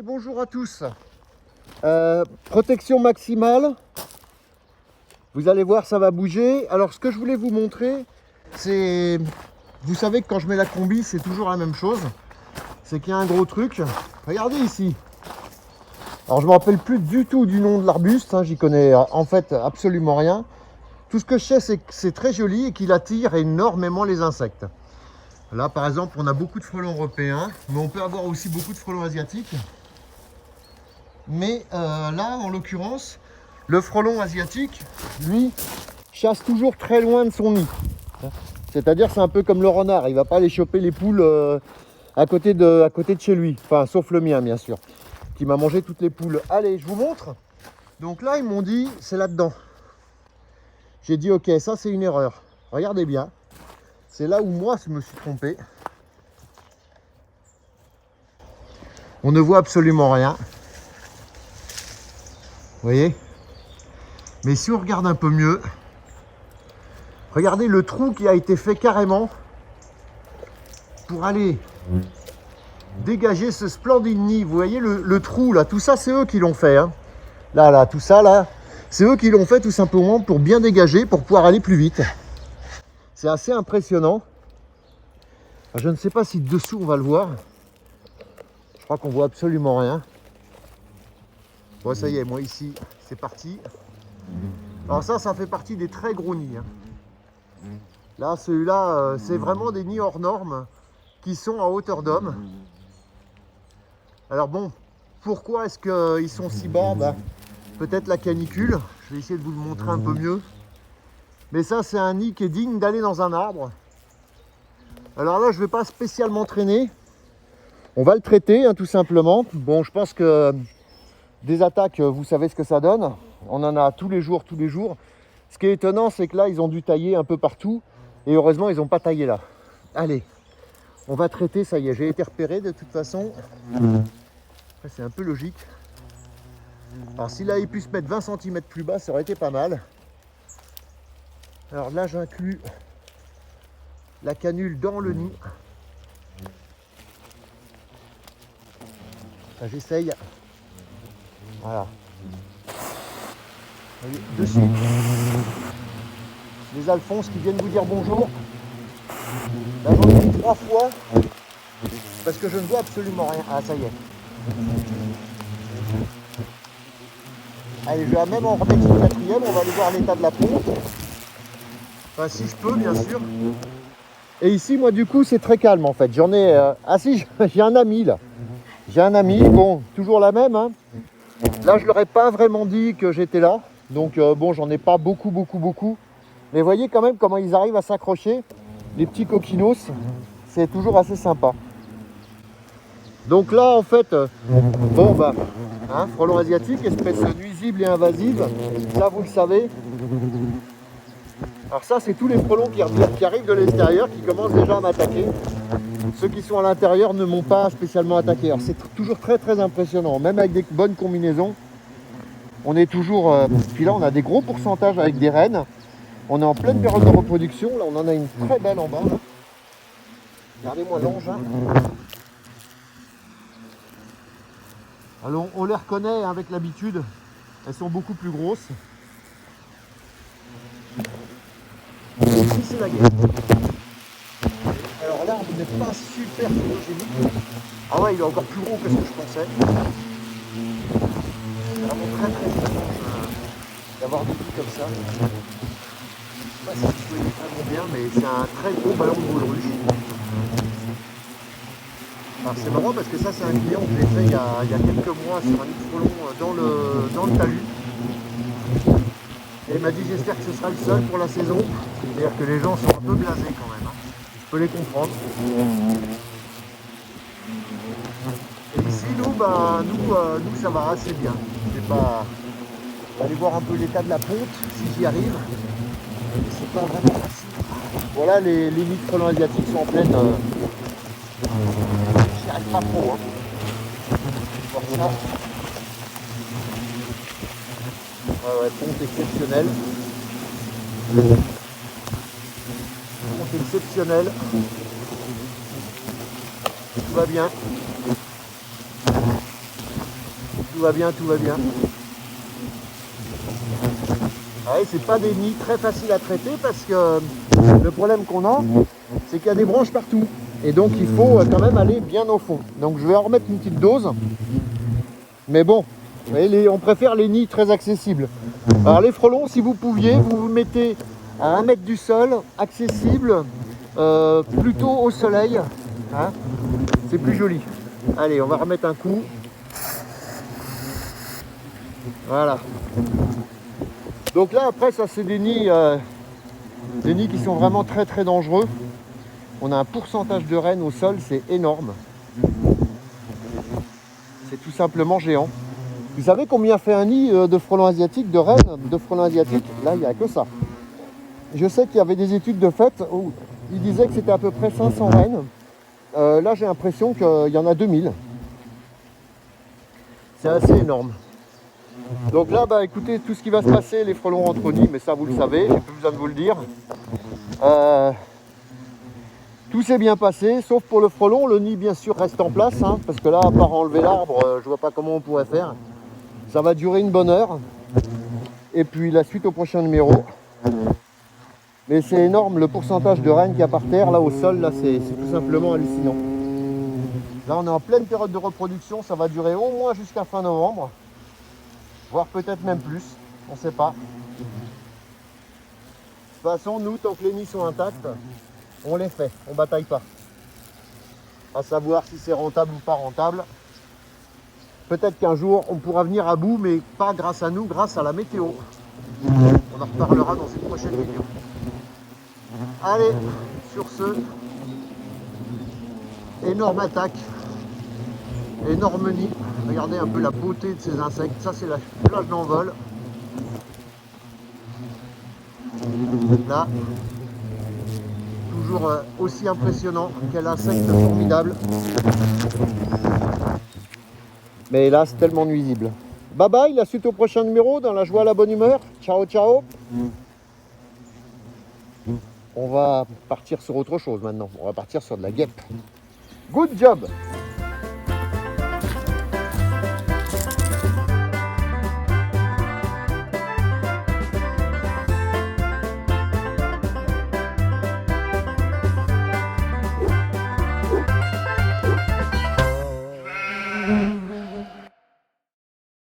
bonjour à tous. Protection maximale. Vous allez voir, ça va bouger. Alors, ce que je voulais vous montrer, c'est... Vous savez que quand je mets la combi, c'est toujours la même chose. C'est qu'il y a un gros truc. Regardez ici. Alors, je ne me rappelle plus du tout du nom de l'arbuste. J'y connais en fait absolument rien. Tout ce que je sais, c'est que c'est très joli et qu'il attire énormément les insectes. Là, par exemple, on a beaucoup de frelons européens, mais on peut avoir aussi beaucoup de frelons asiatiques. Mais là, en l'occurrence, le frelon asiatique, lui, chasse toujours très loin de son nid. C'est-à-dire, c'est un peu comme le renard. Il ne va pas aller choper les poules à côté de chez lui. Enfin, sauf le mien, bien sûr, qui m'a mangé toutes les poules. Allez, je vous montre. Donc là, ils m'ont dit, c'est là-dedans. J'ai dit, ok, ça, c'est une erreur. Regardez bien. C'est là où moi, je me suis trompé. On ne voit absolument rien. Vous voyez? Mais si on regarde un peu mieux, regardez le trou qui a été fait carrément pour aller dégager ce splendide nid. Vous voyez le trou là, tout ça c'est eux qui l'ont fait. Là, tout ça là, c'est eux qui l'ont fait tout simplement pour bien dégager, pour pouvoir aller plus vite. C'est assez impressionnant. Je ne sais pas si dessous on va le voir. Je crois qu'on voit absolument rien. Bon, ça y est, moi ici, c'est parti. Alors ça fait partie des très gros nids. Là, celui-là, c'est vraiment des nids hors normes qui sont à hauteur d'homme. Alors bon, pourquoi est-ce qu'ils sont si bas? Peut-être la canicule. Je vais essayer de vous le montrer un peu mieux. Mais ça, c'est un nid qui est digne d'aller dans un arbre. Alors là, je ne vais pas spécialement traîner. On va le traiter, tout simplement. Bon, je pense que des attaques, vous savez ce que ça donne. On en a tous les jours, tous les jours. Ce qui est étonnant, c'est que là, ils ont dû tailler un peu partout. Et heureusement, ils n'ont pas taillé là. Allez, on va traiter, ça y est. J'ai été repéré de toute façon. C'est un peu logique. Alors, s'il avait pu se mettre 20 cm plus bas, ça aurait été pas mal. Alors là, j'inclus la canule dans le nid. J'essaye. Voilà. Dessus. Les Alphonses qui viennent vous dire bonjour. Là, j'en ai mis 3 fois parce que je ne vois absolument rien. Ah, ça y est. Allez, je vais même en remettre une 4e. On va aller voir l'état de la pompe. Enfin, si je peux, bien sûr. Et ici, moi, du coup, c'est très calme, en fait. J'en ai... Ah si, j'ai un ami, là. J'ai un ami, bon, toujours la même. Là, je leur ai pas vraiment dit que j'étais là. Donc, bon, j'en ai pas beaucoup. Mais voyez quand même comment ils arrivent à s'accrocher. Les petits coquinos, c'est toujours assez sympa. Donc là, en fait, bon, frelon asiatique, espèce nuisible et invasive. Ça, vous le savez. Alors ça, c'est tous les frelons qui arrivent de l'extérieur, qui commencent déjà à m'attaquer. Ceux qui sont à l'intérieur ne m'ont pas spécialement attaqué. Alors c'est toujours très impressionnant. Même avec des bonnes combinaisons, on est toujours... Puis là, on a des gros pourcentages avec des reines. On est en pleine période de reproduction. Là, on en a une très belle en bas. Là. Regardez-moi l'ange. Alors, on les reconnaît avec l'habitude. Elles sont beaucoup plus grosses. Ici, c'est la guerre. Alors l'arbre n'est pas super photogénique. Ah ouais, il est encore plus gros que ce que je pensais. C'est vraiment très étrange d'avoir des nids comme ça. Je ne sais pas si vous voyez vraiment bien, mais c'est un très gros ballon de baudruche. Alors c'est marrant parce que ça, c'est un client que j'ai fait il y a quelques mois sur un nid de frelon dans le talus. Et il m'a dit, j'espère que ce sera le seul pour la saison. C'est-à-dire que les gens sont un peu blasés quand même. Je peux les comprendre. Et ici, nous ça va assez bien. Je vais pas aller voir un peu l'état de la ponte, si j'y arrive. C'est pas vraiment facile. Voilà, les nids de frelons asiatiques sont en pleine... J'y arrive pas trop. Voir ça. Ouais, ponte exceptionnelle. Ponte exceptionnelle. Tout va bien. tout va bien, tout va bien. Ouais, c'est pas des nids très faciles à traiter parce que le problème qu'on a, c'est qu'il y a des branches partout. Et donc il faut quand même aller bien au fond. Donc je vais en remettre une petite dose. Mais bon, vous voyez, on préfère les nids très accessibles. Alors les frelons, si vous pouviez, vous vous mettez à 1 mètre du sol, accessible, plutôt au soleil. Hein, c'est plus joli. Allez, on va remettre un coup. Voilà. Donc là, après, ça c'est des nids qui sont vraiment très très dangereux. On a un pourcentage de reines au sol, c'est énorme. C'est tout simplement géant. Vous savez combien fait un nid de frelons asiatiques, de reines de frelons asiatiques? Là, il n'y a que ça. Je sais qu'il y avait des études de fait où ils disaient que c'était à peu près 500 reines. Là, j'ai l'impression qu'il y en a 2000. C'est assez énorme. Donc là, bah, écoutez, tout ce qui va se passer, les frelons rentrent au nid, mais ça vous le savez, j'ai plus besoin de vous le dire. Tout s'est bien passé, sauf pour le frelon. Le nid, bien sûr, reste en place, hein, parce que là, à part enlever l'arbre, je vois pas comment on pourrait faire. Ça va durer une bonne heure. Et puis la suite au prochain numéro. Mais c'est énorme le pourcentage de reines qu'il y a par terre, là au sol, là c'est tout simplement hallucinant. Là on est en pleine période de reproduction, ça va durer au moins jusqu'à fin novembre. Voire peut-être même plus, on ne sait pas. De toute façon, nous, tant que les nids sont intacts, on les fait, on ne bataille pas. À savoir si c'est rentable ou pas rentable. Peut-être qu'un jour, on pourra venir à bout, mais pas grâce à nous, grâce à la météo. On en reparlera dans une prochaine vidéo. Allez, sur ce, énorme attaque, énorme nid. Regardez un peu la beauté de ces insectes. Ça, c'est la plage d'envol. Là, toujours aussi impressionnant. Quel insecte formidable. Mais hélas, tellement nuisible. Bye bye, la suite au prochain numéro, dans la joie, la bonne humeur. Ciao, ciao. On va partir sur autre chose maintenant. On va partir sur de la guêpe. Good job!